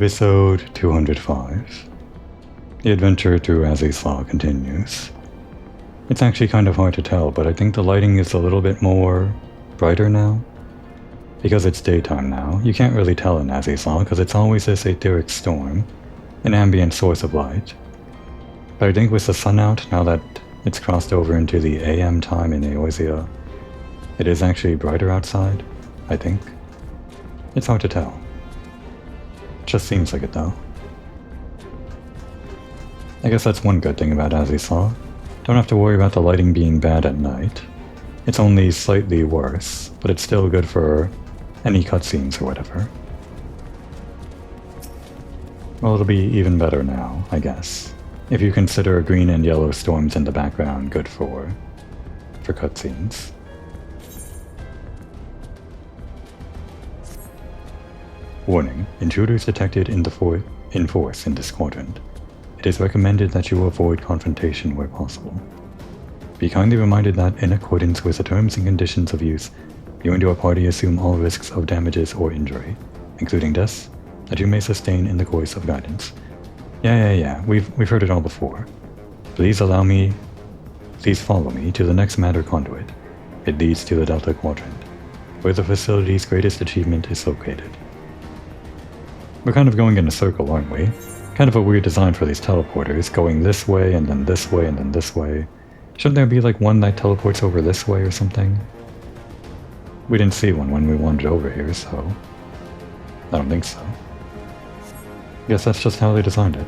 Episode 205. The adventure through Azzy's Law continues. It's actually kind of hard to tell, but I think the lighting is a little bit more brighter now. Because it's daytime now, you can't really tell in Azzy's Law because it's always this etheric storm, an ambient source of light. But I think with the sun out, now that it's crossed over into the AM time in Eorzea, it is actually brighter outside, I think. It's hard to tell. Just seems like it though. I guess that's one good thing about Azzy's Law. Don't have to worry about the lighting being bad at night. It's only slightly worse, but it's still good for any cutscenes or whatever. Well, it'll be even better now, I guess. If you consider green and yellow storms in the background good for cutscenes. Warning, intruders detected in force in this quadrant. It is recommended that you avoid confrontation where possible. Be kindly reminded that, in accordance with the terms and conditions of use, you and your party assume all risks of damages or injury, including deaths, that you may sustain in the course of guidance. Yeah, we've heard it all before. Please follow me to the next matter conduit. It leads to the Delta Quadrant, where the facility's greatest achievement is located. We're kind of going in a circle, aren't we? Kind of a weird design for these teleporters, going this way and then this way and then this way. Shouldn't there be like one that teleports over this way or something? We didn't see one when we wandered over here, so I don't think so. Guess that's just how they designed it.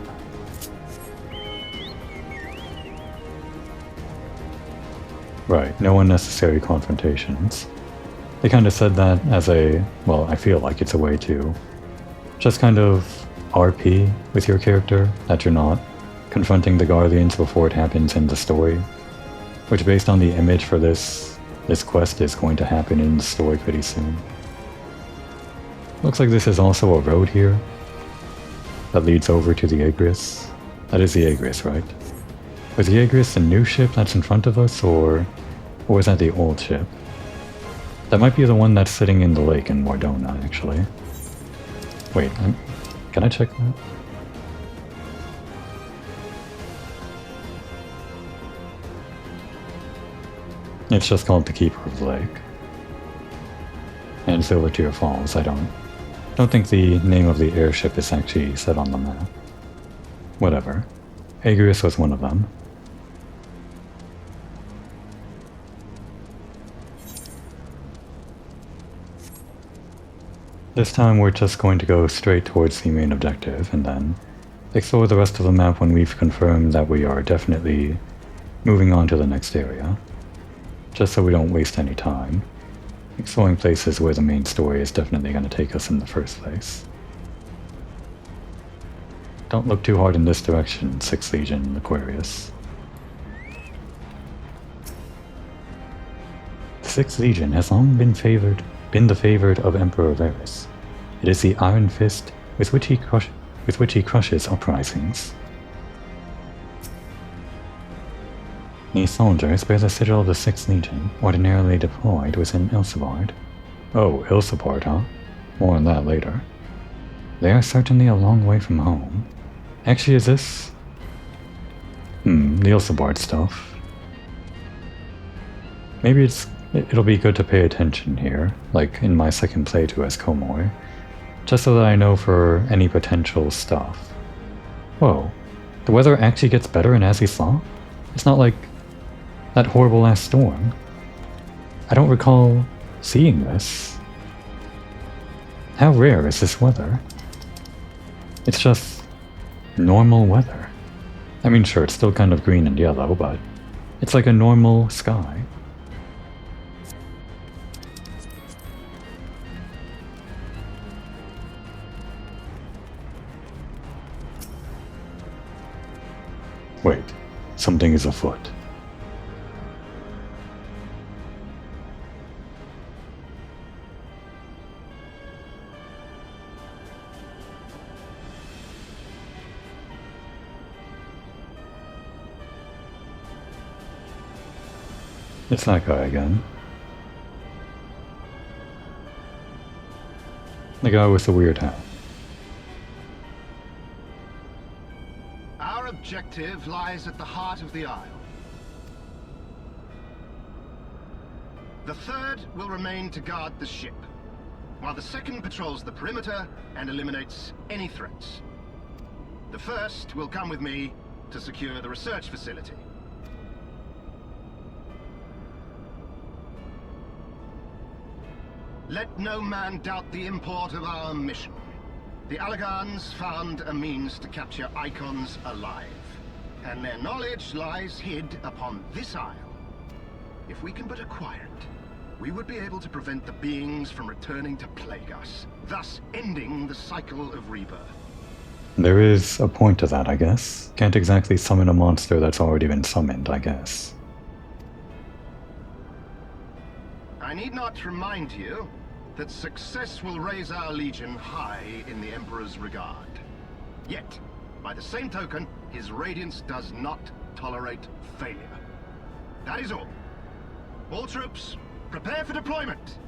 Right, no unnecessary confrontations. They kind of said that as well, I feel like it's a way to just kind of RP with your character, that you're not confronting the Guardians before it happens in the story. Which, based on the image for this quest, is going to happen in the story pretty soon. Looks like this is also a road here that leads over to the Agrias. That is the Agrias, right? Was the Agrias the new ship that's in front of us, or is that the old ship? That might be the one that's sitting in the lake in Mordona, actually. Wait, can I check that? It's just called the Keeper of the Lake. And Silvertear Falls, I don't think the name of the airship is actually set on the map. Whatever. Agrias was one of them. This time we're just going to go straight towards the main objective and then explore the rest of the map when we've confirmed that we are definitely moving on to the next area. Just so we don't waste any time exploring places where the main story is definitely going to take us in the first place. Don't look too hard in this direction, 6th Legion Aquarius. The 6th Legion has long been the favored of Emperor Varus. It is the iron fist with which he crushes uprisings. These soldiers bear the sigil of the 6th Legion, ordinarily deployed within Heavensward. Oh, Heavensward, huh? More on that later. They are certainly a long way from home. Actually, is this... the Heavensward stuff. Maybe it'll be good to pay attention here, like in my second playthrough as Komoi, just so that I know for any potential stuff. Whoa, the weather actually gets better in Azzy's Law? It's not like that horrible ass storm. I don't recall seeing this. How rare is this weather? It's just normal weather. I mean, sure, it's still kind of green and yellow, but it's like a normal sky. Wait, something is afoot. It's that guy again. The guy with the weird hat. objective lies at the heart of the Isle. The third will remain to guard the ship, while the second patrols the perimeter and eliminates any threats. The first will come with me to secure the research facility. Let no man doubt the import of our mission. The Allagans found a means to capture icons alive, and their knowledge lies hid upon this isle. If we can but acquire it, we would be able to prevent the beings from returning to plague us, thus ending the cycle of rebirth. There is a point to that, I guess. Can't exactly summon a monster that's already been summoned, I guess. I need not remind you that success will raise our legion high in the Emperor's regard. Yet, by the same token, his radiance does not tolerate failure. That is all. All troops, prepare for deployment!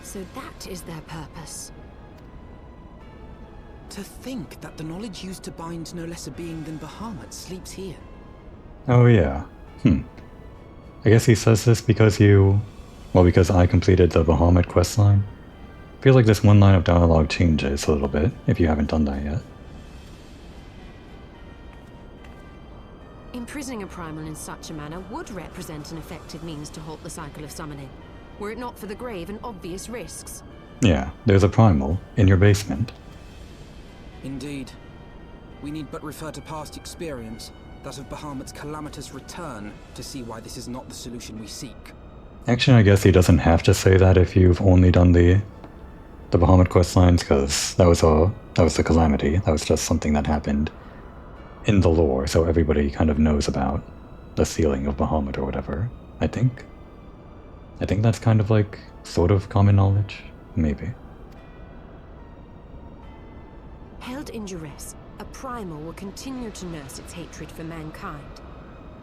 So that is their purpose. To think that the knowledge used to bind no less a being than Bahamut sleeps here. Oh yeah. I guess he says this because because I completed the Bahamut questline. I feel like this one line of dialogue changes a little bit, if you haven't done that yet. Imprisoning a primal in such a manner would represent an effective means to halt the cycle of summoning, were it not for the grave and obvious risks. Yeah, there's a primal in your basement. Indeed. We need but refer to past experience, that of Bahamut's calamitous return, to see why this is not the solution we seek. Actually, I guess he doesn't have to say that if you've only done the Bahamut questlines, because that was the calamity. That was just something that happened in the lore, so everybody kind of knows about the sealing of Bahamut or whatever, I think. I think that's kind of like, sort of common knowledge, maybe. Held in duress, a primal will continue to nurse its hatred for mankind.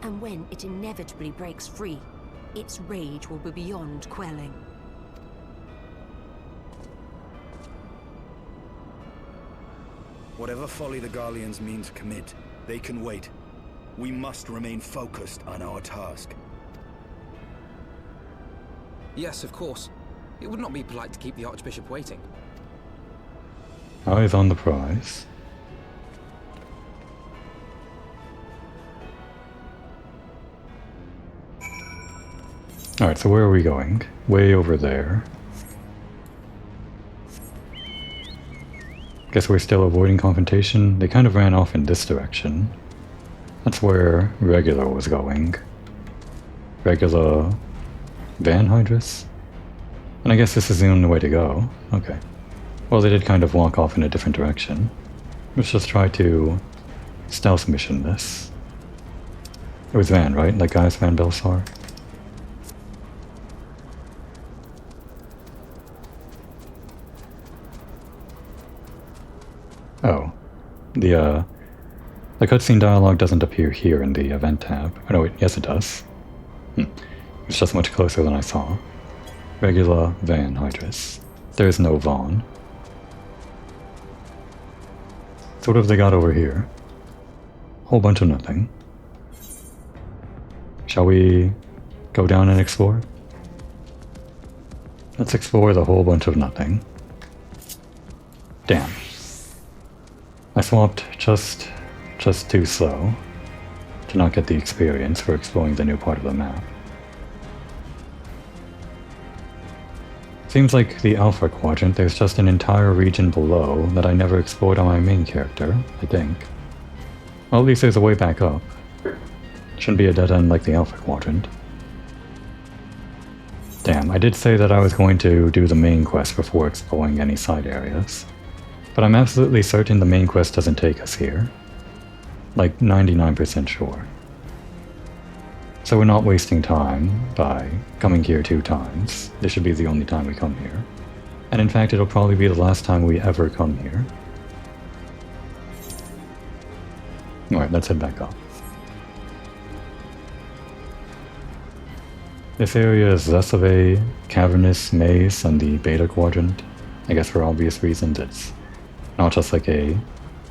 And when it inevitably breaks free, its rage will be beyond quelling. Whatever folly the Garleans mean to commit, they can wait. We must remain focused on our task. Yes, of course. It would not be polite to keep the Archbishop waiting. Eyes on the prize. Alright, so where are we going? Way over there. Guess we're still avoiding confrontation. They kind of ran off in this direction. That's where Regular was going. Regular Van Hydrus? And I guess this is the only way to go. Okay. Well, they did kind of walk off in a different direction. Let's just try to stealth mission this. It was Van, right? Like Gaius Van Belsar? Oh. The cutscene dialogue doesn't appear here in the event tab. Oh no, wait, yes it does. It's just much closer than I saw. Regular Van Hydrus. There's no Vaughn. So what have they got over here? Whole bunch of nothing. Shall we go down and explore? Let's explore the whole bunch of nothing. Damn. I swapped just too slow to not get the experience for exploring the new part of the map. Seems like the Alpha Quadrant, there's just an entire region below that I never explored on my main character, I think. Well, at least there's a way back up. Shouldn't be a dead end like the Alpha Quadrant. Damn, I did say that I was going to do the main quest before exploring any side areas. But I'm absolutely certain the main quest doesn't take us here. Like 99% sure. So we're not wasting time by coming here 2 times. This should be the only time we come here. And in fact, it'll probably be the last time we ever come here. Alright, let's head back up. This area is less of a cavernous maze than the beta quadrant. I guess for obvious reasons, it's not just like a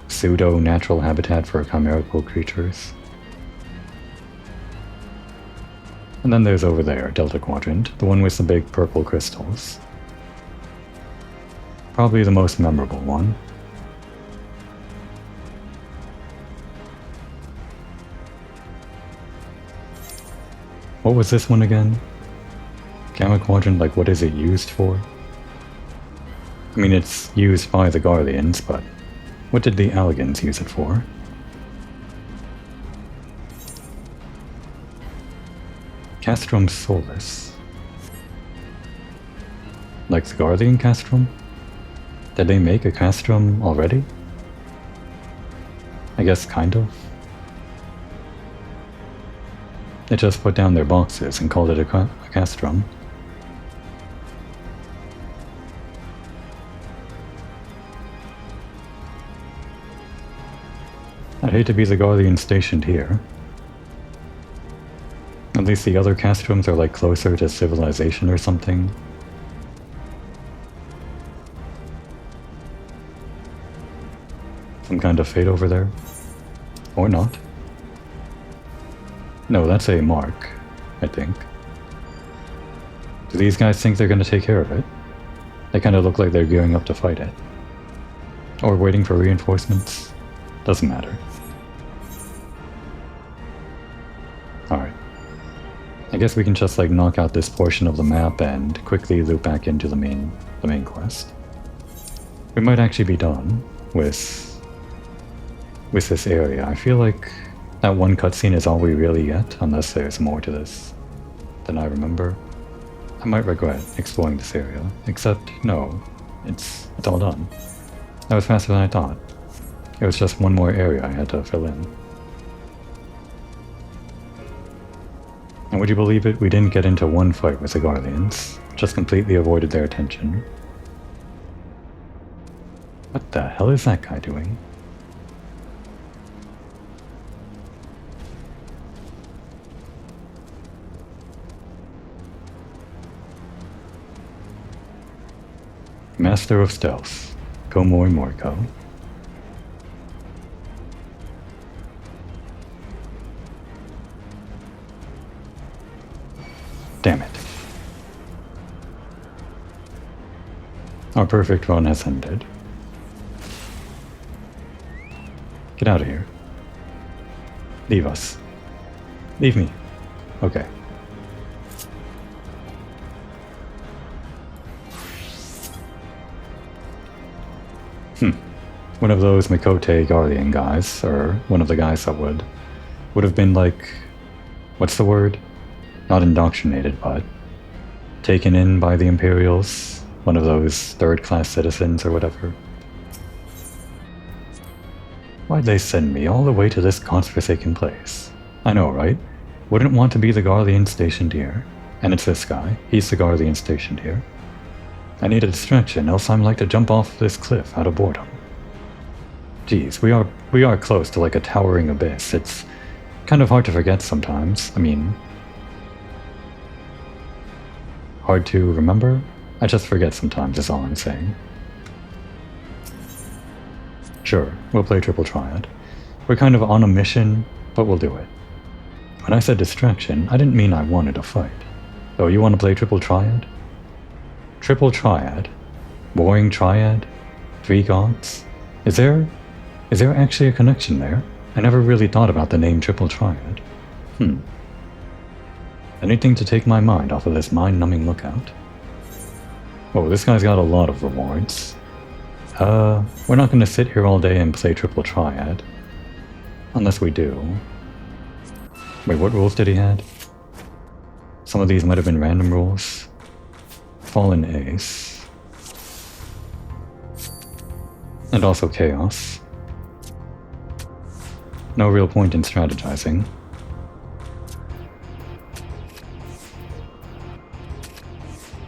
pseudo-natural habitat for chimerical creatures. And then there's over there, Delta Quadrant, the one with the big purple crystals. Probably the most memorable one. What was this one again? Gamma Quadrant, like what is it used for? I mean, it's used by the Guardians, but what did the Alligans use it for? Castrum Solus. Like the Guardian Castrum? Did they make a Castrum already? I guess kind of. They just put down their boxes and called it a Castrum. I'd hate to be the Guardian stationed here. At least the other Castrums are like closer to civilization or something. Some kind of fate over there. Or not. No, that's a mark, I think. Do these guys think they're gonna take care of it? They kinda look like they're gearing up to fight it. Or waiting for reinforcements. Doesn't matter. Alright. I guess we can just like knock out this portion of the map and quickly loop back into the main quest. We might actually be done with this area. I feel like that one cutscene is all we really get, unless there's more to this than I remember. I might regret exploring this area, except no, it's all done. That was faster than I thought. It was just one more area I had to fill in. And would you believe it, we didn't get into one fight with the Guardians, just completely avoided their attention. What the hell is that guy doing? Master of Stealth, Komoi Moriko. Damn it. Our perfect run has ended. Get out of here. Leave us. Leave me. Okay. One of those Mikote Guardian guys, or one of the guys that would have been like, what's the word? Not indoctrinated, but taken in by the Imperials, one of those third-class citizens or whatever. Why'd they send me all the way to this godforsaken place? I know, right? Wouldn't want to be the Guardian stationed here. And it's this guy. He's the Guardian stationed here. I need a distraction, else I'm like to jump off this cliff out of boredom. Geez, we are close to like a towering abyss. It's kind of hard to forget sometimes. I mean, hard to remember? I just forget sometimes is all I'm saying. Sure, we'll play Triple Triad. We're kind of on a mission, but we'll do it. When I said distraction, I didn't mean I wanted to fight. Oh, you want to play Triple Triad? Triple Triad? Boring Triad? 3 gods? Is there actually a connection there? I never really thought about the name Triple Triad. Anything to take my mind off of this mind-numbing lookout? Oh, this guy's got a lot of rewards. We're not gonna sit here all day and play Triple Triad. Unless we do. Wait, what rules did he have? Some of these might have been random rules. Fallen Ace. And also Chaos. No real point in strategizing.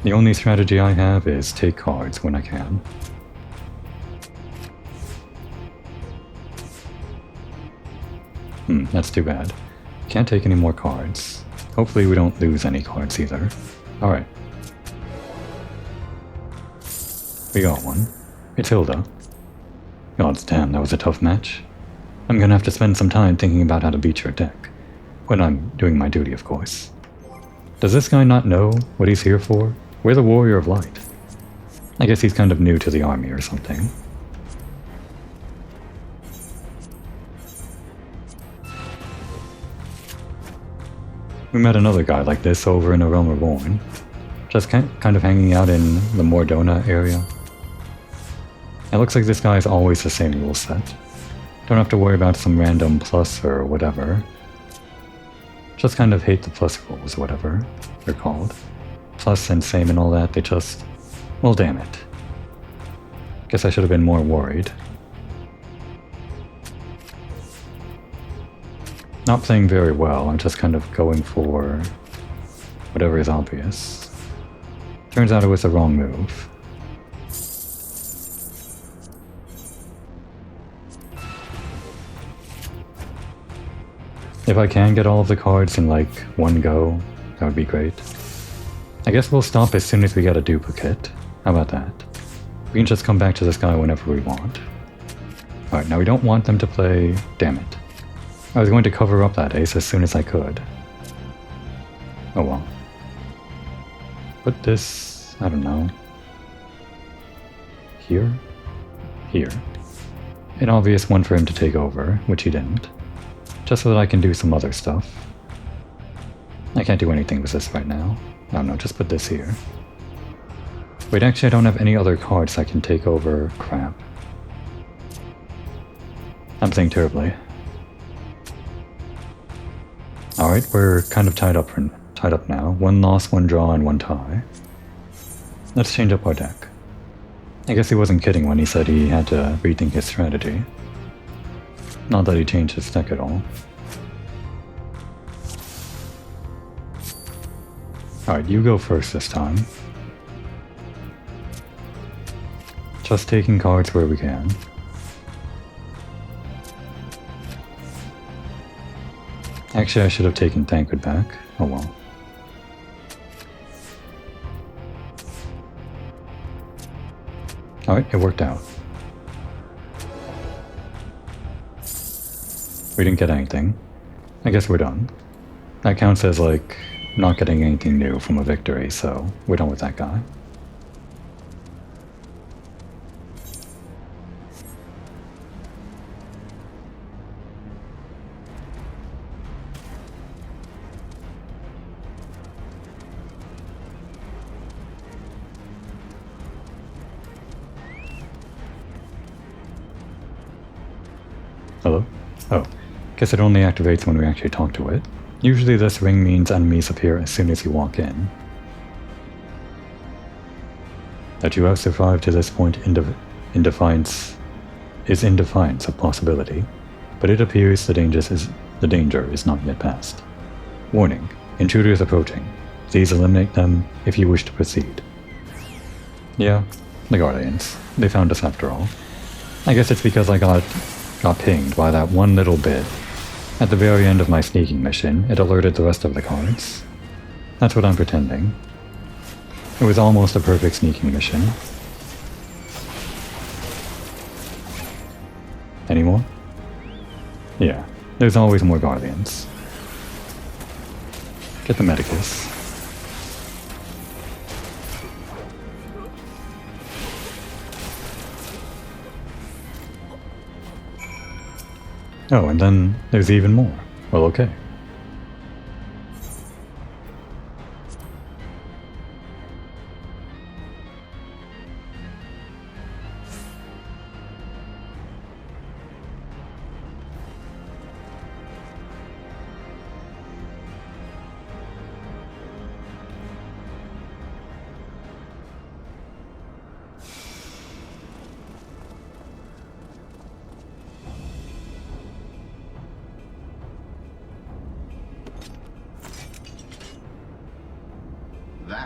The only strategy I have is take cards when I can. That's too bad. Can't take any more cards. Hopefully we don't lose any cards either. Alright. We got one. It's Hilda. Gods damn, that was a tough match. I'm gonna have to spend some time thinking about how to beat your deck. When I'm doing my duty, of course. Does this guy not know what he's here for? We're the Warrior of Light. I guess he's kind of new to the army or something. We met another guy like this over in A Realm Reborn. Just kind of hanging out in the Mordona area. It looks like this guy is always the same rule set. Don't have to worry about some random plus or whatever. Just kind of hate the plus rules, whatever they're called. Plus and same and all that, they just... well, damn it. Guess I should have been more worried. Not playing very well, I'm just kind of going for whatever is obvious. Turns out it was the wrong move. If I can get all of the cards in like one go, that would be great. I guess we'll stop as soon as we get a duplicate. How about that? We can just come back to this guy whenever we want. Alright, now we don't want them to play... damn it. I was going to cover up that ace as soon as I could. Oh well. Put this... I don't know. Here? Here. An obvious one for him to take over, which he didn't. Just so that I can do some other stuff. I can't do anything with this right now. I don't know, just put this here. Wait, actually I don't have any other cards I can take over. Crap. I'm playing terribly. Alright, we're kind of tied up now. One loss, one draw, and one tie. Let's change up our deck. I guess he wasn't kidding when he said he had to rethink his strategy. Not that he changed his deck at all. Alright, you go first this time. Just taking cards where we can. Actually, I should have taken Tankard back. Oh well. Alright, it worked out. We didn't get anything. I guess we're done. That counts as like not getting anything new from a victory, so we're done with that guy. Hello? Oh. Guess it only activates when we actually talk to it. Usually this ring means enemies appear as soon as you walk in. That you have survived to this point in defiance of possibility, but it appears the danger is not yet past. Warning, intruders approaching. Please eliminate them if you wish to proceed. Yeah, the Guardians. They found us after all. I guess it's because I got pinged by that one little bit. At the very end of my sneaking mission, it alerted the rest of the cards. That's what I'm pretending. It was almost a perfect sneaking mission. Any more? Yeah, there's always more Guardians. Get the Medicus. Oh, and then there's even more. Well, okay.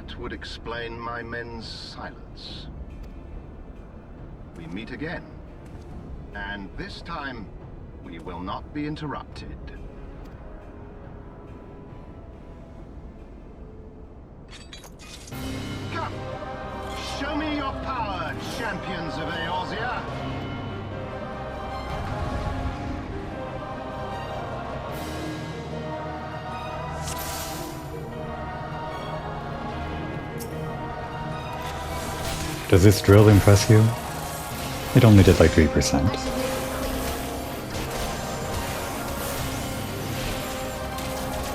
that would explain my men's silence. We meet again. And this time, we will not be interrupted. Come! Show me your power, champions of Eorzea! Does this drill impress you? It only did like 3%.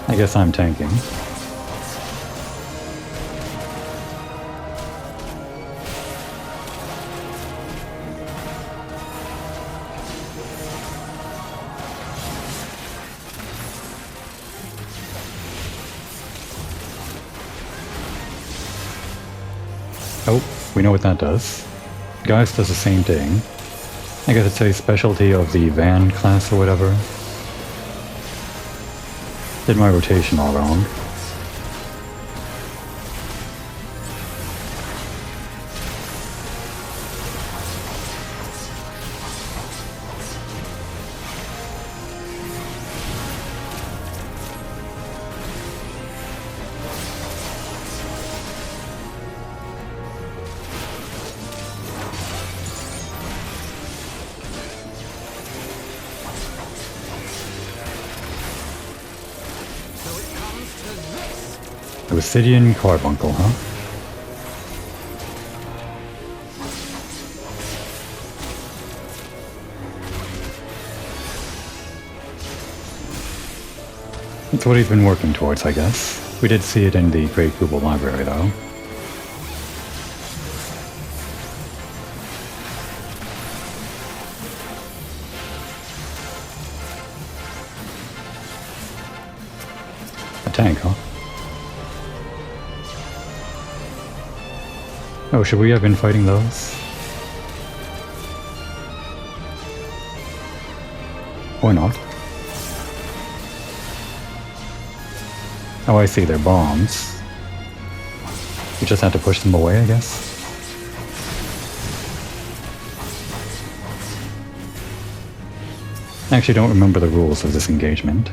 I guess I'm tanking. Oh, we know what that does. Geist does the same thing. I guess it's a specialty of the Van class or whatever. Did my rotation all wrong. Obsidian Carbuncle, huh? That's what he's been working towards, I guess. We did see it in the Great Google Library, though. A tank, huh? Oh, should we have been fighting those? Or not? Oh, I see, they're bombs. We just had to push them away, I guess? I actually don't remember the rules of this engagement.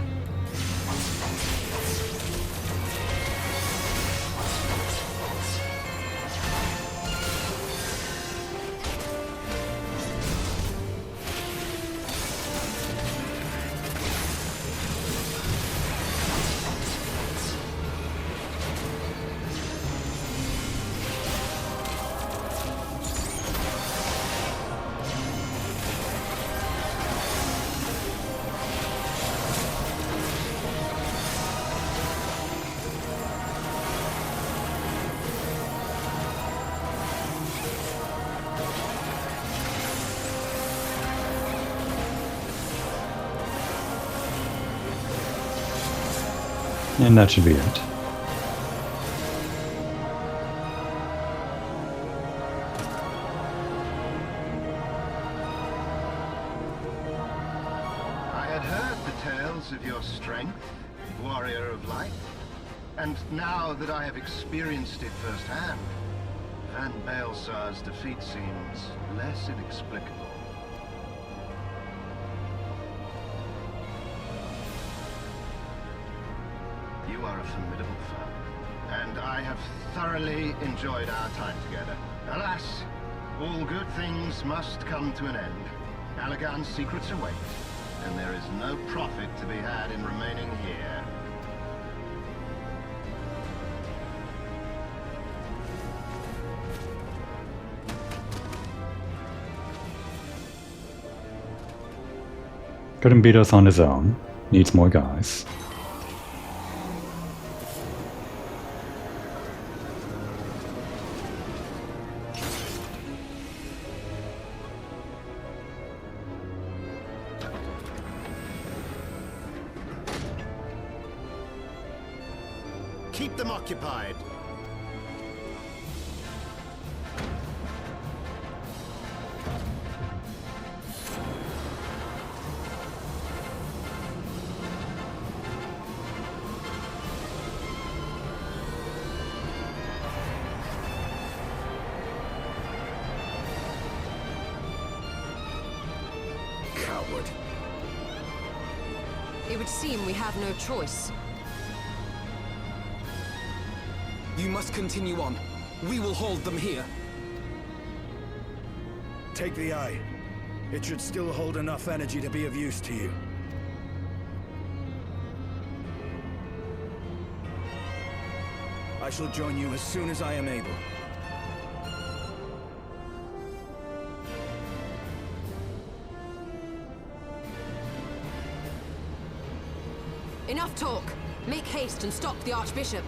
And that should be it. I had heard the tales of your strength, warrior of light, and now that I have experienced it firsthand, Van Baelsar's defeat seems less inexplicable. You are a formidable foe, and I have thoroughly enjoyed our time together. Alas, all good things must come to an end. Allagan's secrets await, and there is no profit to be had in remaining here. Couldn't beat us on his own. Needs more guys. Keep them occupied. It would seem we have no choice. You must continue on. We will hold them here. Take the eye. It should still hold enough energy to be of use to you. I shall join you as soon as I am able. Enough talk! Make haste and stop the Archbishop!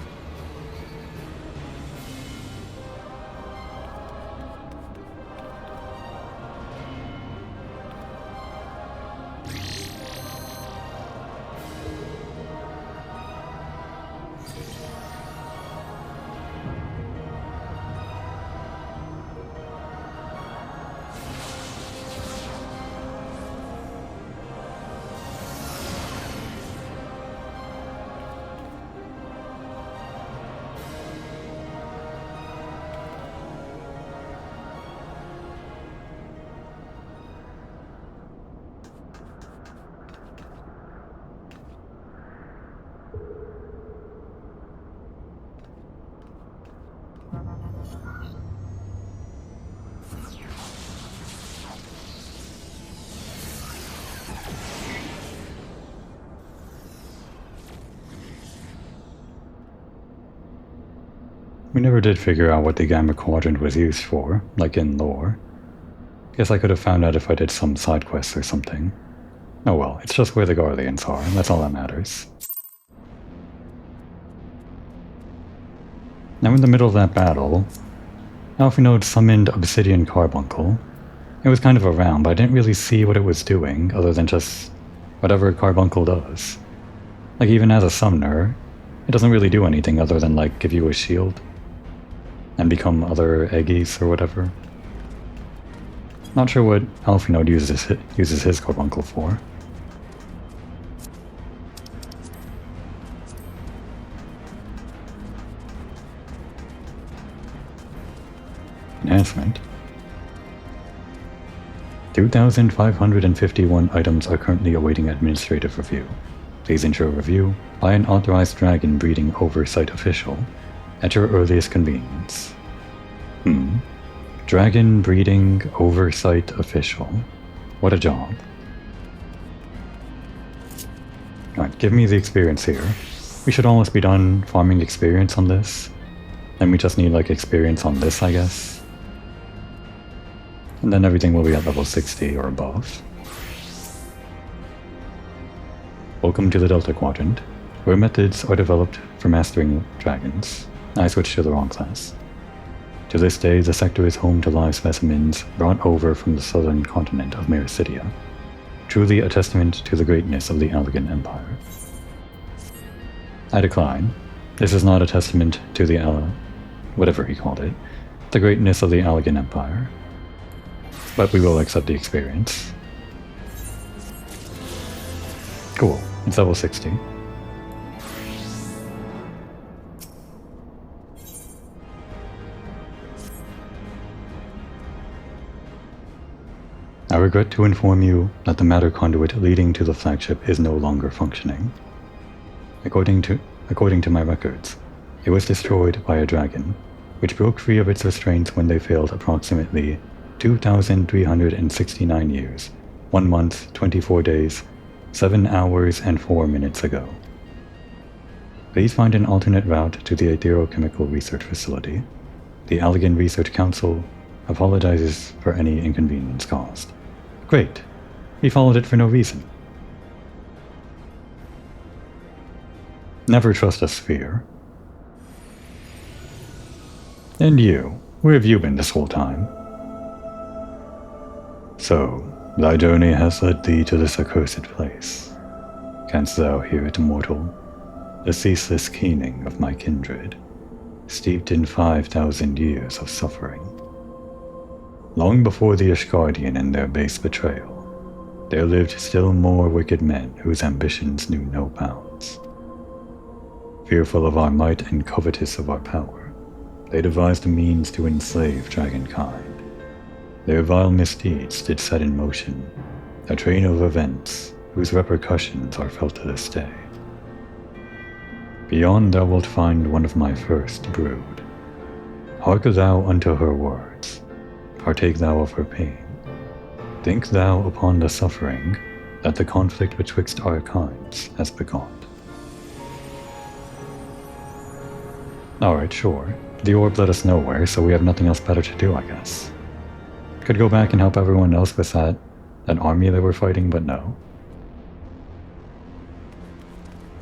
We never did figure out what the Gamma Quadrant was used for, like in lore. Guess I could have found out if I did some side quests or something. Oh well, it's just where the Guardians are, that's all that matters. Now in the middle of that battle, Alphinaud summoned Obsidian Carbuncle. It was kind of around, but I didn't really see what it was doing, other than just whatever Carbuncle does. Like even as a summoner, it doesn't really do anything other than like give you a shield and become other Eggies or whatever. Not sure what Alphinaud uses his Carbuncle for. Enhancement. 2,551 items are currently awaiting administrative review. Please ensure review by an authorized dragon breeding oversight official at your earliest convenience. Dragon breeding oversight official. What a job. Alright, give me the experience here. We should almost be done farming experience on this. Then we just need like experience on this, I guess. And then everything will be at level 60 or above. Welcome to the Delta Quadrant, where methods are developed for mastering dragons. I switched to the wrong class. To this day, the sector is home to live specimens brought over from the southern continent of Mericidia, truly a testament to the greatness of the Allegan Empire. I decline. This is not a testament to the whatever he called it, the greatness of the Allegan Empire. But we will accept the experience. Cool, it's level 60. I regret to inform you that the matter conduit leading to the flagship is no longer functioning. According to my records, it was destroyed by a dragon, which broke free of its restraints when they failed approximately 2,369 years, 1 month, 24 days, 7 hours and 4 minutes ago. Please find an alternate route to the Aetherochemical Research Facility. The Allegan Research Council apologizes for any inconvenience caused. Great. We followed it for no reason. Never trust a sphere. And you, where have you been this whole time? So, thy journey has led thee to this accursed place. Canst thou hear it, mortal? The ceaseless keening of my kindred, steeped in 5,000 years of suffering. Long before the Ishgardian and their base betrayal, there lived still more wicked men whose ambitions knew no bounds. Fearful of our might and covetous of our power, they devised a means to enslave dragonkind. Their vile misdeeds did set in motion a train of events whose repercussions are felt to this day. Beyond thou wilt find one of my first brood. Hark thou unto her words, partake thou of her pain. Think thou upon the suffering that the conflict betwixt our kinds has begot. Alright, sure. The orb led us nowhere, so we have nothing else better to do, I guess. Could go back and help everyone else with that army they were fighting, but no.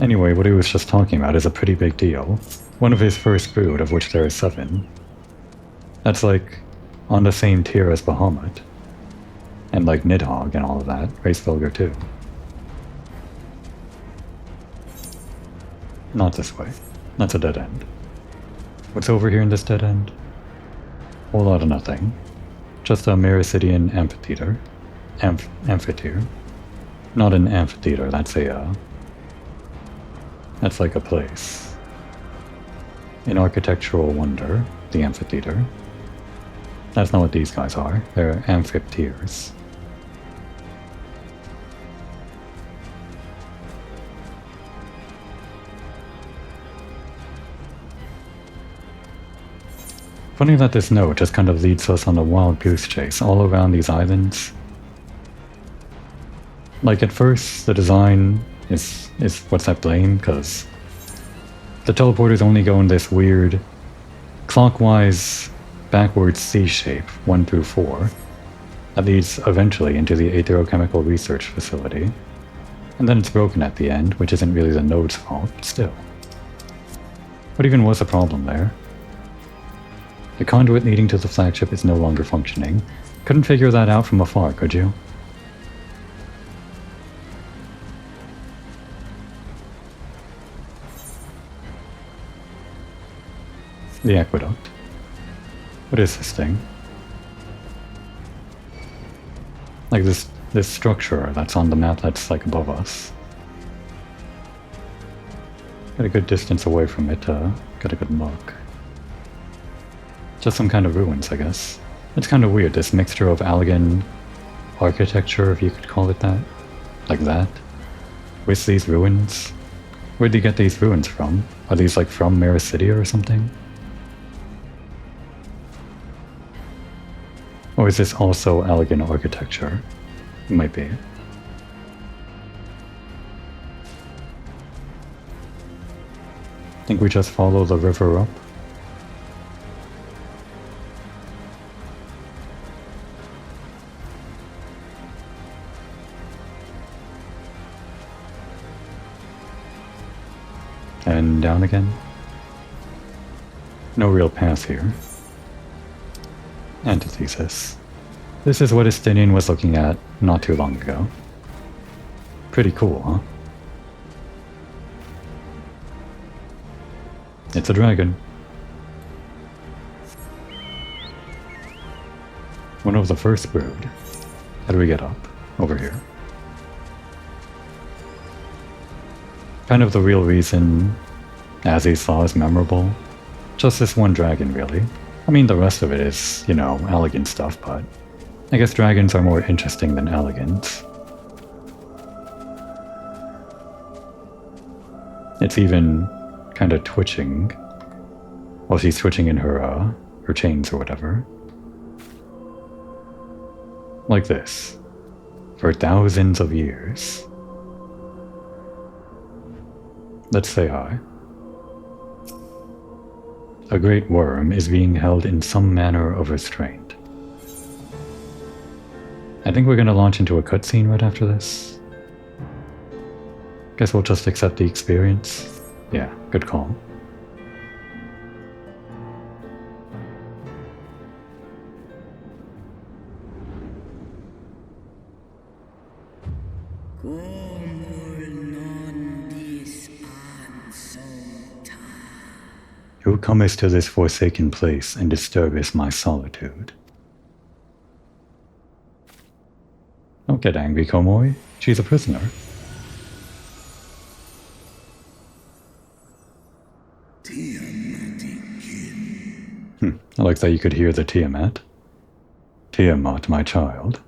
Anyway, what he was just talking about is a pretty big deal. One of his first brood, of which there are 7. That's like on the same tier as Bahamut. And like Nidhogg and all of that. Race Vulgar too. Not this way. That's a dead end. What's over here in this dead end? Whole lot of nothing. Just a Mericidian amphitheater. Amphitheater. Not an amphitheater, that's a, that's like a place. An architectural wonder, the amphitheater. That's not what these guys are. They're amphitheaters. Funny that this note just kind of leads us on a wild goose chase all around these islands. Like at first, the design is what's at blame, because the teleporters only go in this weird clockwise backwards C shape, 1 through 4, that leads eventually into the Aetherochemical Research Facility. And then it's broken at the end, which isn't really the node's fault, but still. What even was the problem there? The conduit leading to the flagship is no longer functioning. Couldn't figure that out from afar, could you? The aqueduct. What is this thing? Like this structure that's on the map that's like above us. Get a good distance away from it to get a good look. Just some kind of ruins, I guess. It's kind of weird, this mixture of Allegan architecture, if you could call it that. Like that. With these ruins. Where'd they get these ruins from? Are these like from Mericidia or something? Or is this also Allegan architecture? It might be. Think we just follow the river up? And down again? No real path here. Antithesis. This is what Estinian was looking at not too long ago. Pretty cool, huh? It's a dragon. One of the first brood. How do we get up? Over here. Kind of the real reason Azisaw is memorable. Just this one dragon, really. I mean, the rest of it is, you know, Allegan stuff, but I guess dragons are more interesting than Allegans. It's even kind of twitching. Well, she's twitching in her chains or whatever. Like this. For thousands of years. Let's say hi. A great worm is being held in some manner of restraint. I think we're gonna launch into a cutscene right after this. Guess we'll just accept the experience. Yeah, good call. Who comest to this forsaken place and disturbest my solitude? Don't get angry, Komoi. She's a prisoner. I like that you could hear the Tiamat. Tiamat, my child.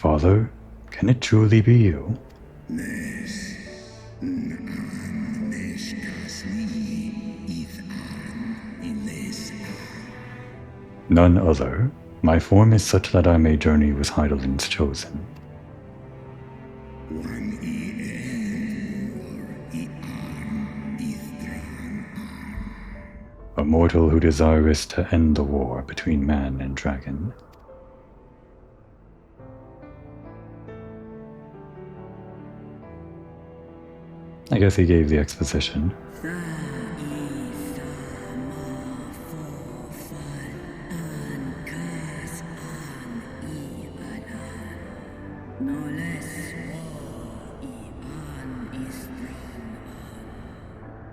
Father, can it truly be you? None other. My form is such that I may journey with Heidelin's chosen. A mortal who desireth to end the war between man and dragon. I guess he gave the exposition.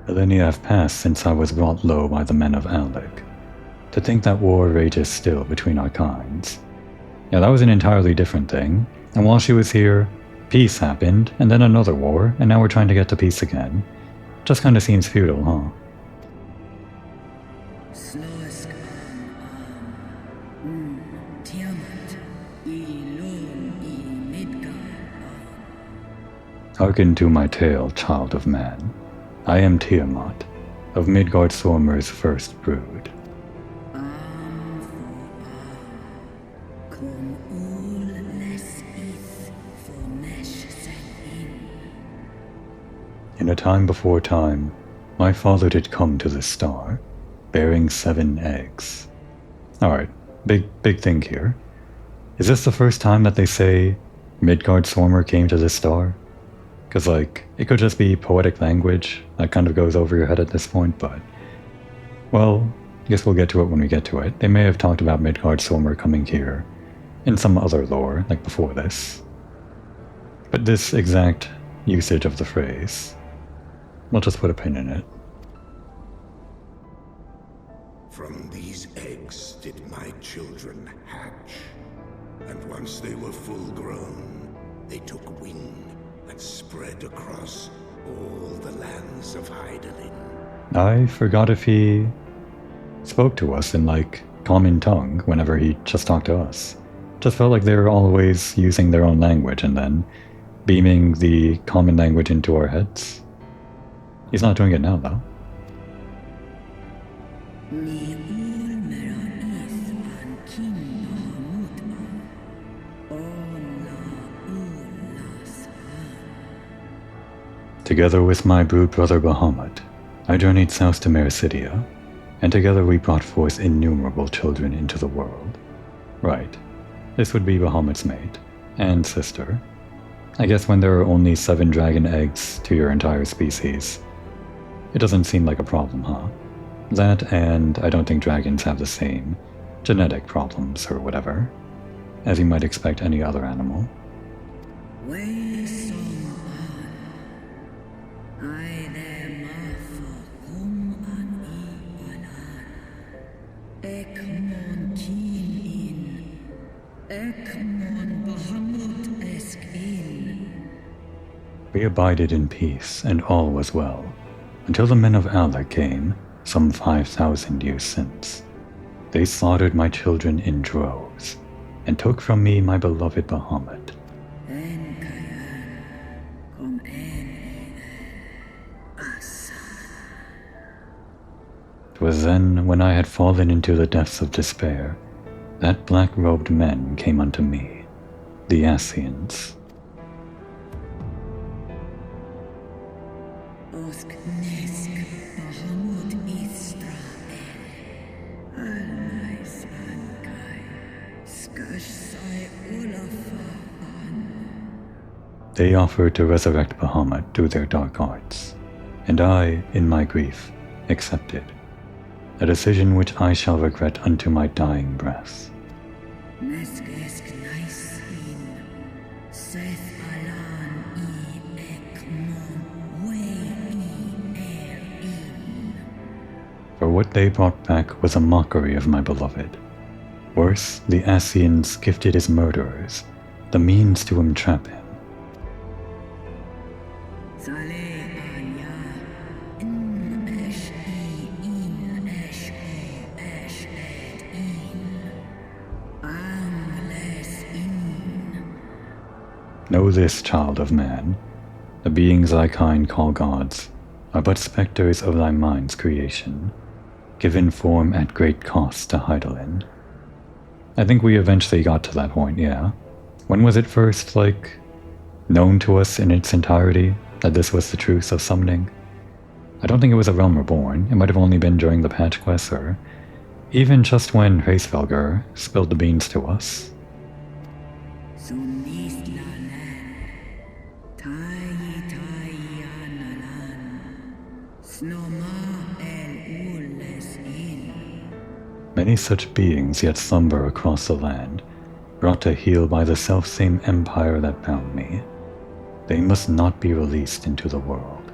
Millennia have passed since I was brought low by the men of Alec. To think that war rages still between our kinds. Yeah, that was an entirely different thing. And while she was here, peace happened, and then another war, and now we're trying to get to peace again. Just kinda seems futile, huh? Hearken to my tale, child of man. I am Tiamat, of Midgard Sormer's first brood. In a time before time, my father did come to this star, bearing 7 eggs. Alright, big thing here. Is this the first time that they say Midgard Sormer came to this star? Because, like, it could just be poetic language that kind of goes over your head at this point, but... well, I guess we'll get to it when we get to it. They may have talked about Midgard Sormer coming here in some other lore, like before this. But this exact usage of the phrase, we'll just put a pin in it. From these eggs did my children hatch, and once they were full grown, they took wing and spread across all the lands of Heidelin. I forgot if he spoke to us in, like, common tongue whenever he just talked to us. Just felt like they were always using their own language and then beaming the common language into our heads. He's not doing it now, though. Together with my brood brother Bahamut, I journeyed south to Mericidia, and together we brought forth innumerable children into the world. Right, this would be Bahamut's mate, and sister. I guess when there are only 7 dragon eggs to your entire species, it doesn't seem like a problem, huh? That, and I don't think dragons have the same genetic problems or whatever, as you might expect any other animal. We abided in peace, and all was well, until the men of Alec came, some 5,000 years since. They slaughtered my children in droves, and took from me my beloved Bahamut. 'Twas then, when I had fallen into the depths of despair, that black-robed men came unto me, the Ascians. They offered to resurrect Bahamut through their dark arts, and I, in my grief, accepted, a decision which I shall regret unto my dying breath. For what they brought back was a mockery of my beloved. Worse, the Ascians gifted his murderers the means to entrap him. Know this, child of man. The beings thy kind call gods are but spectres of thy mind's creation, given form at great cost to idle in. I think we eventually got to that point, yeah. When was it first, known to us in its entirety that this was the truth of summoning? I don't think it was a Realm Reborn. It might have only been during the patch quest, or even just when Hraesvelgr spilled the beans to us. Many such beings yet slumber across the land, brought to heel by the selfsame empire that bound me. They must not be released into the world.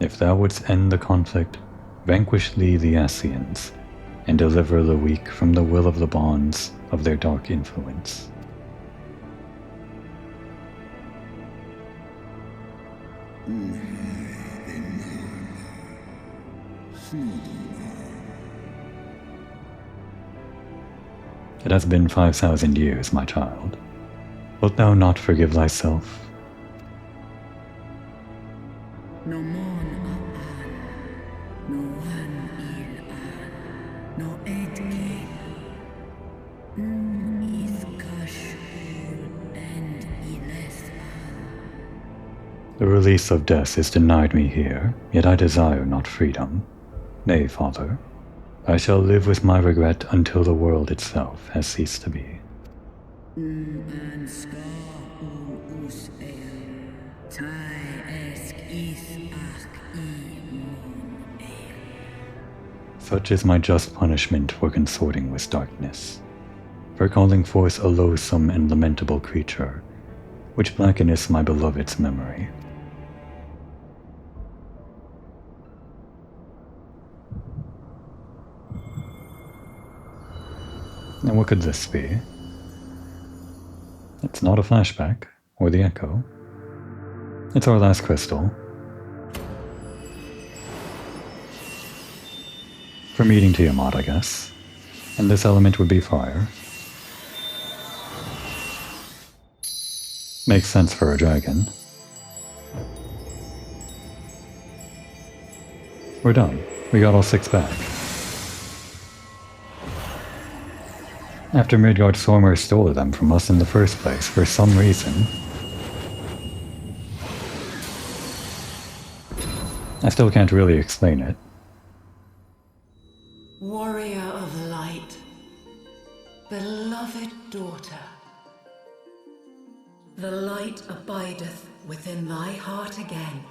If thou wouldst end the conflict, vanquish thee the Ascians, and deliver the weak from the will of the bonds of their dark influence. It has been 5,000 years, my child. Wilt thou not forgive thyself? No mon aan, no one il aan, no etke, is kashul and iles aan. The release of death is denied me here, yet I desire not freedom. Nay, father, I shall live with my regret until the world itself has ceased to be. And ska us el, tai esk is ach I mon el. Such is my just punishment for consorting with darkness, for calling forth a loathsome and lamentable creature, which blackeneth my beloved's memory. Now what could this be? It's not a flashback, or the echo. It's our last crystal. For meeting Tiamat, I guess. And this element would be fire. Makes sense for a dragon. We're done. We got all 6 back. After Midgard-Sormr stole them from us in the first place, for some reason. I still can't really explain it. Warrior of light, beloved daughter, the light abideth within thy heart again.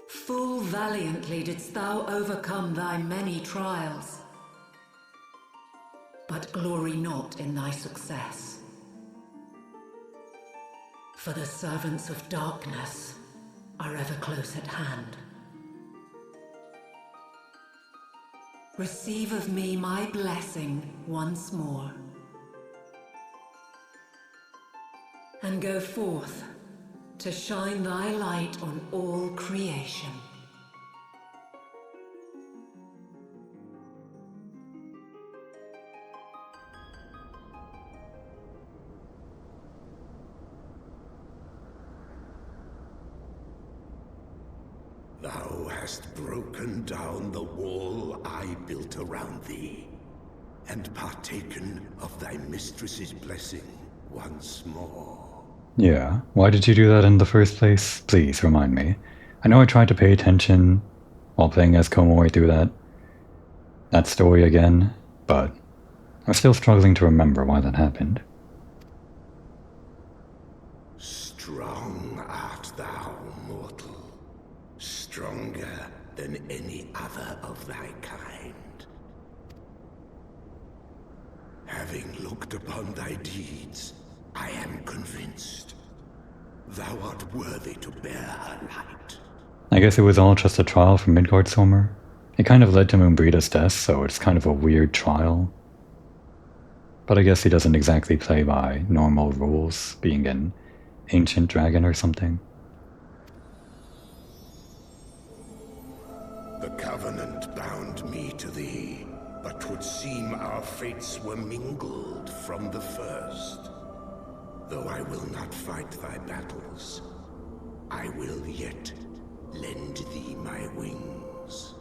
Full valiantly didst thou overcome thy many trials, but glory not in thy success. For the servants of darkness are ever close at hand. Receive of me my blessing once more, and go forth to shine thy light on all creation. Thou hast broken down the wall I built around thee, and partaken of thy mistress's blessing once more. Yeah, why did you do that in the first place? Please remind me. I know I tried to pay attention while playing as Komori through that story again, but I'm still struggling to remember why that happened. Strong art thou, mortal. Stronger than any other of thy kind. Having looked upon thy deeds, I am convinced thou art worthy to bear her light. I guess it was all just a trial for Midgard-Sormr. It kind of led to Moonbreeda's death, so it's kind of a weird trial. But I guess he doesn't exactly play by normal rules, being an ancient dragon or something. Our fates were mingled from the first. Though I will not fight thy battles, I will yet lend thee my wings.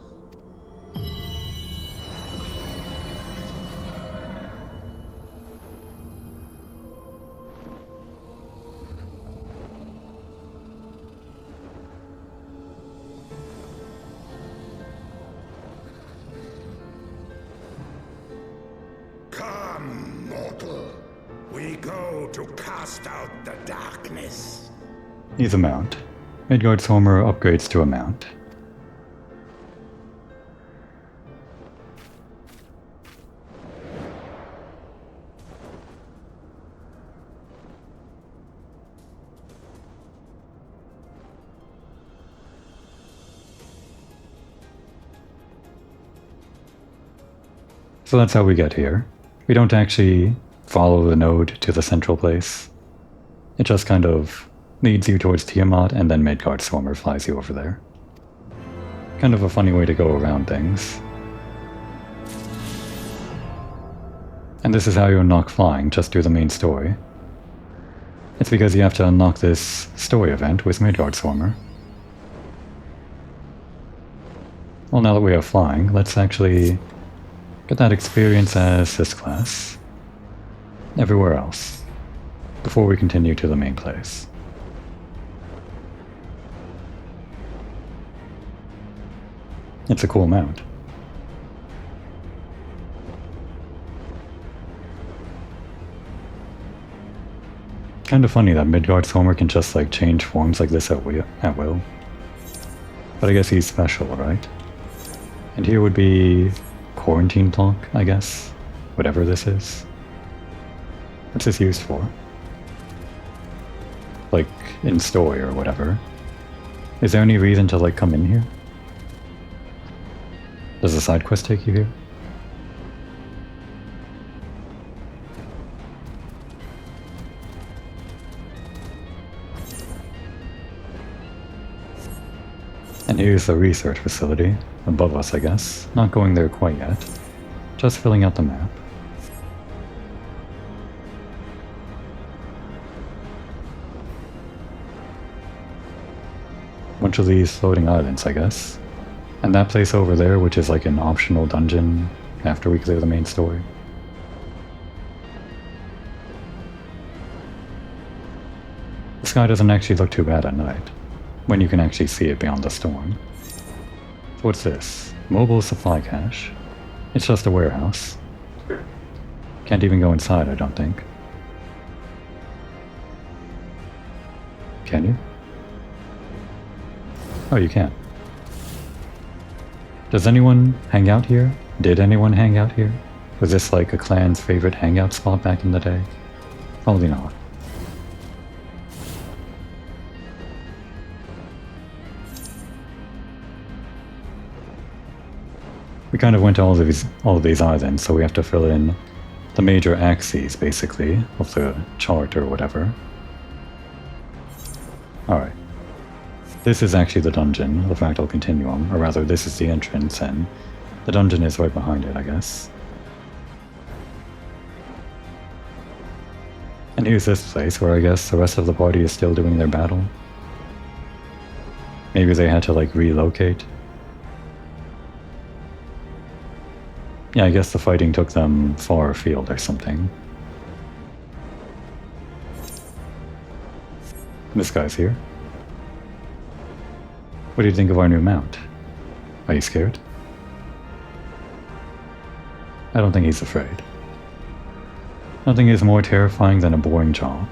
Come, mortal. We go to cast out the darkness. He's a mount. Midgard's Homer upgrades to a mount. So that's how we get here. We don't actually follow the node to the central place. It just kind of leads you towards Tiamat, and then Midgard's Homer flies you over there. Kind of a funny way to go around things. And this is how you unlock flying, just through the main story. It's because you have to unlock this story event with Midgard's Homer. Well, now that we have flying, let's actually get that experience as this class. Everywhere else. Before we continue to the main place. It's a cool mount. Kinda funny that Midgard's Homer can just like change forms like this at will. But I guess he's special, right? And here would be quarantine block, I guess. Whatever this is. What's this used for? Like, in story or whatever. Is there any reason to like come in here? Does the side quest take you here? And here's the research facility, above us I guess. Not going there quite yet. Just filling out the map. Bunch of these floating islands, I guess. And that place over there, which is like an optional dungeon after we clear the main story. The sky doesn't actually look too bad at night, when you can actually see it beyond the storm. So what's this? Mobile supply cache. It's just a warehouse. Can't even go inside, I don't think. Can you? Oh, you can. Does anyone hang out here? Did anyone hang out here? Was this like a clan's favorite hangout spot back in the day? Probably not. We kind of went to all of these islands, so we have to fill in the major axes, basically, of the chart or whatever. Alright. This is actually the dungeon, the fractal continuum, or rather this is the entrance, and the dungeon is right behind it, I guess. And here's this place where I guess the rest of the party is still doing their battle. Maybe they had to like relocate. Yeah, I guess the fighting took them far afield or something. This guy's here. What do you think of our new mount? Are you scared? I don't think he's afraid. Nothing is more terrifying than a boring job.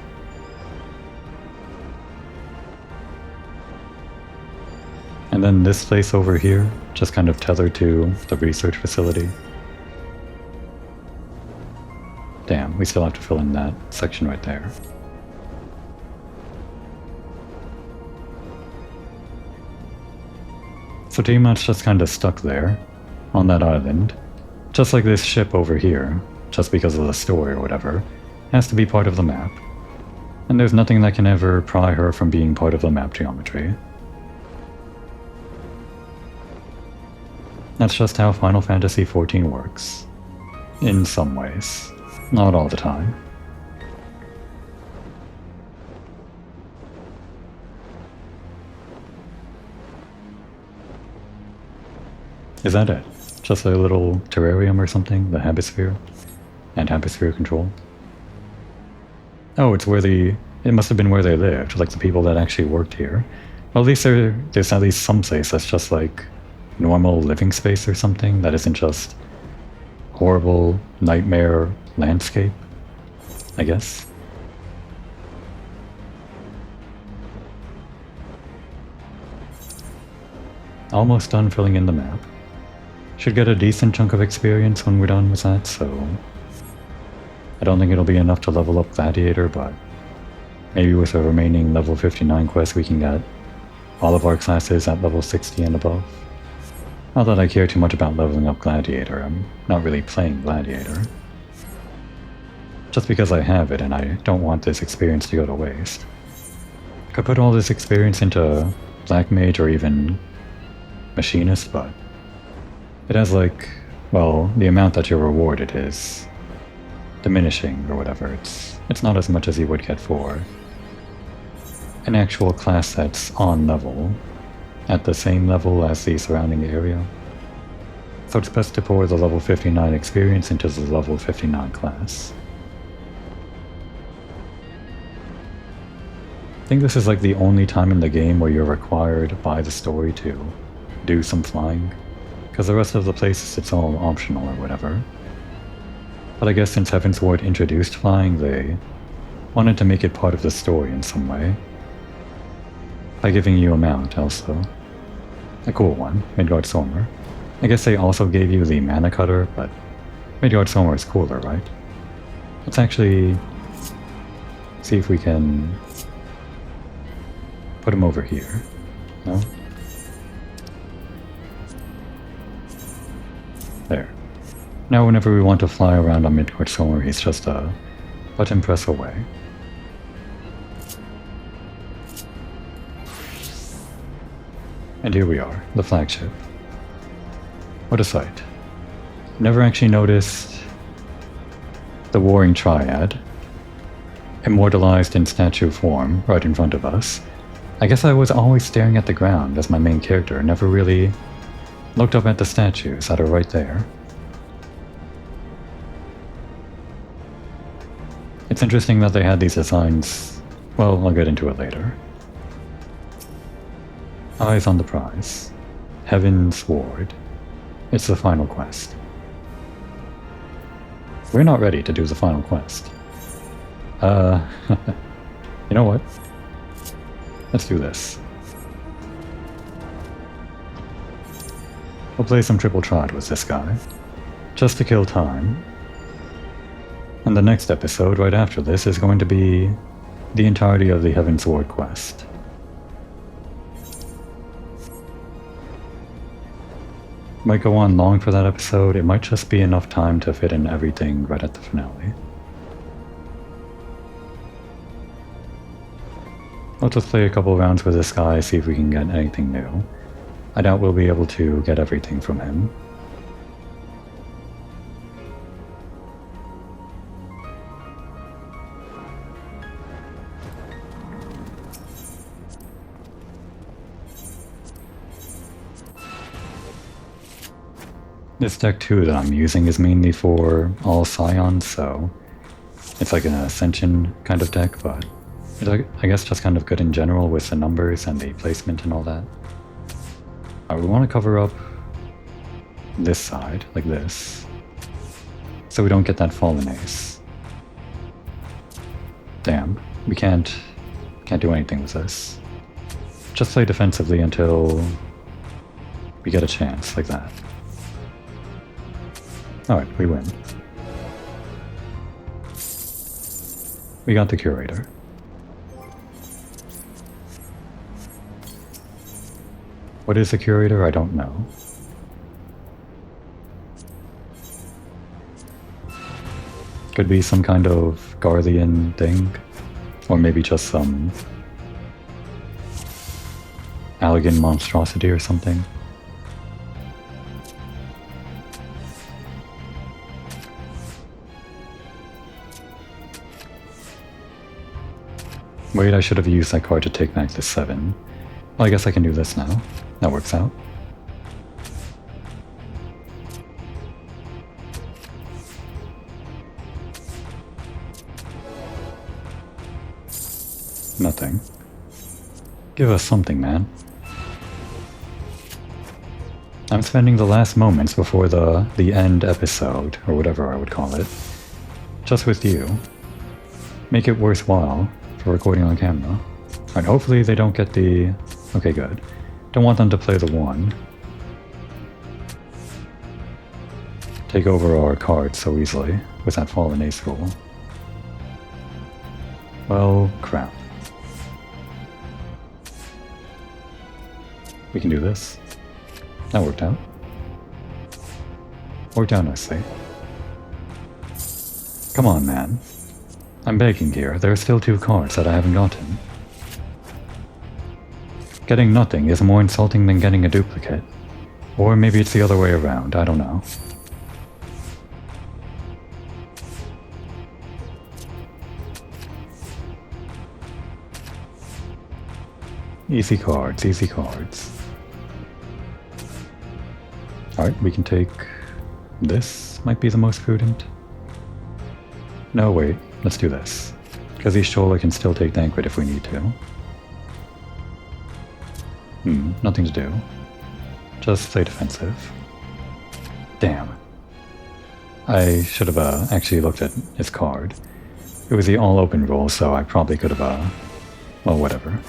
And then this place over here, just kind of tethered to the research facility. Damn, we still have to fill in that section right there. So Tiamat's just kind of stuck there, on that island, just like this ship over here, just because of the story or whatever, has to be part of the map. And there's nothing that can ever pry her from being part of the map geometry. That's just how Final Fantasy XIV works. in some ways. Not all the time. Is that it? Just a little terrarium or something? The Hemisphere? And Hemisphere control? Oh, it's where it must have been where they lived, like the people that actually worked here. Well, at least there's at least some place that's just like normal living space or something that isn't just horrible nightmare landscape, I guess. Almost done filling in the map. Should get a decent chunk of experience when we're done with that, so I don't think it'll be enough to level up Gladiator, but maybe with a remaining level 59 quest we can get all of our classes at level 60 and above. Not that I care too much about leveling up Gladiator, I'm not really playing Gladiator. Just because I have it and I don't want this experience to go to waste. I could put all this experience into Black Mage or even Machinist, but it has like, well, the amount that you're rewarded is diminishing or whatever. It's not as much as you would get for an actual class that's on level, at the same level as the surrounding area. So it's best to pour the level 59 experience into the level 59 class. I think this is like the only time in the game where you're required by the story to do some flying, because the rest of the places it's all optional or whatever. But I guess since Heavensward introduced flying, they wanted to make it part of the story in some way. By giving you a mount also. A cool one, Midgard Sommer. I guess they also gave you the Mana Cutter, but Midgard Sommer is cooler, right? Let's actually see if we can put him over here. No? There. Now whenever we want to fly around on Midgard Sommer, he's just a button press away. And here we are, the flagship. What a sight. Never actually noticed the Warring Triad, immortalized in statue form, right in front of us. I guess I was always staring at the ground as my main character, never really looked up at the statues that are right there. It's interesting that they had these designs. Well, I'll get into it later. Eyes on the prize. Heavensward. It's the final quest. We're not ready to do the final quest. You know what? Let's do this. We'll play some triple trot with this guy, just to kill time. And the next episode, right after this, is going to be the entirety of the Heavensward quest. Might go on long for that episode, it might just be enough time to fit in everything right at the finale. Let's just play a couple rounds with this guy, see if we can get anything new. I doubt we'll be able to get everything from him. This deck too that I'm using is mainly for all Scions, so it's like an Ascension kind of deck, but it's, I guess, just kind of good in general with the numbers and the placement and all that. We want to cover up this side, like this, so we don't get that fallen ace. Damn, we can't do anything with this. Just play defensively until we get a chance, like that. Alright, we win. We got the Curator. What is the Curator? I don't know. Could be some kind of Guardian thing, or maybe just some Allegan monstrosity or something. Wait, I should have used that card to take back the 7. Well, I guess I can do this now. That works out. Nothing. Give us something, man. I'm spending the last moments before the end episode, or whatever I would call it, just with you. Make it worthwhile for recording on camera. Alright, hopefully they don't get the... Okay, good. Don't want them to play the 1. Take over our cards so easily with that fallen ace rule. Well, crap. We can do this. That worked out. Worked out nicely. Come on, man. I'm begging here. There are still 2 cards that I haven't gotten. Getting nothing is more insulting than getting a duplicate. Or maybe it's the other way around, I don't know. Easy cards, easy cards. Alright, we can take... This might be the most prudent. No, wait, let's do this. Because Shola can still take Banquet if we need to. Nothing to do. Just play defensive. Damn. I should have actually looked at his card. It was the all-open rule, so I probably could have, well, whatever.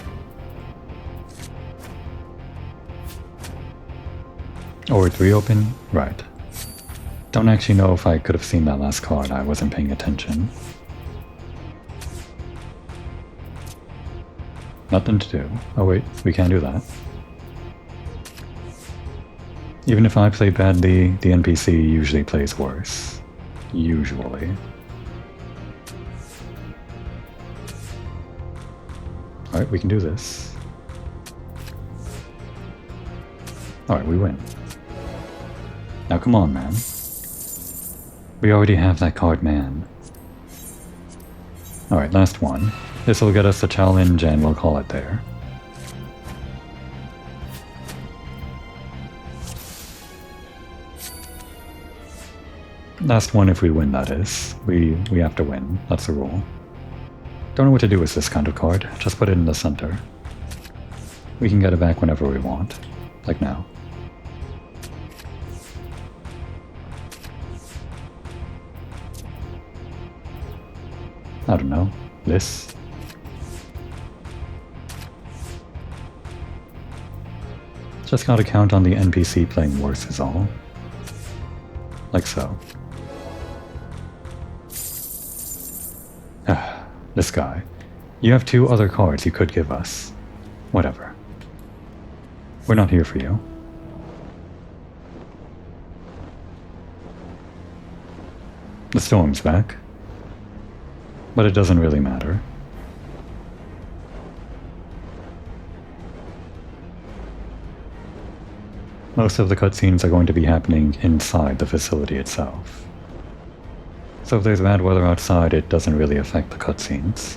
Or 3 open? Right. Don't actually know if I could have seen that last card, I wasn't paying attention. Nothing to do. Oh wait, we can't do that. Even if I play badly, the NPC usually plays worse. Usually. Alright, we can do this. Alright, we win. Now come on, man. We already have that card, man. Alright, last one. This will get us a challenge and we'll call it there. Last one if we win, that is. We have to win. That's the rule. Don't know what to do with this kind of card. Just put it in the center. We can get it back whenever we want. Like now. I don't know. This? Just gotta count on the NPC playing worse is all. Like so. This guy. You have 2 other cards you could give us. Whatever. We're not here for you. The storm's back. But it doesn't really matter. Most of the cutscenes are going to be happening inside the facility itself. So if there's bad weather outside, it doesn't really affect the cutscenes.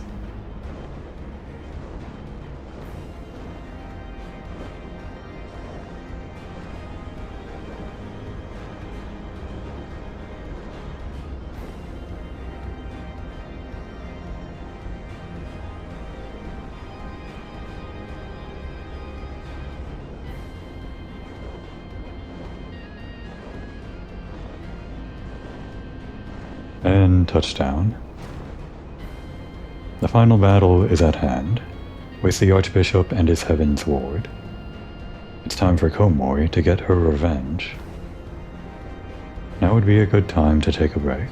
And touchdown. The final battle is at hand, with the Archbishop and his Heavensward. It's time for Komori to get her revenge. Now would be a good time to take a break.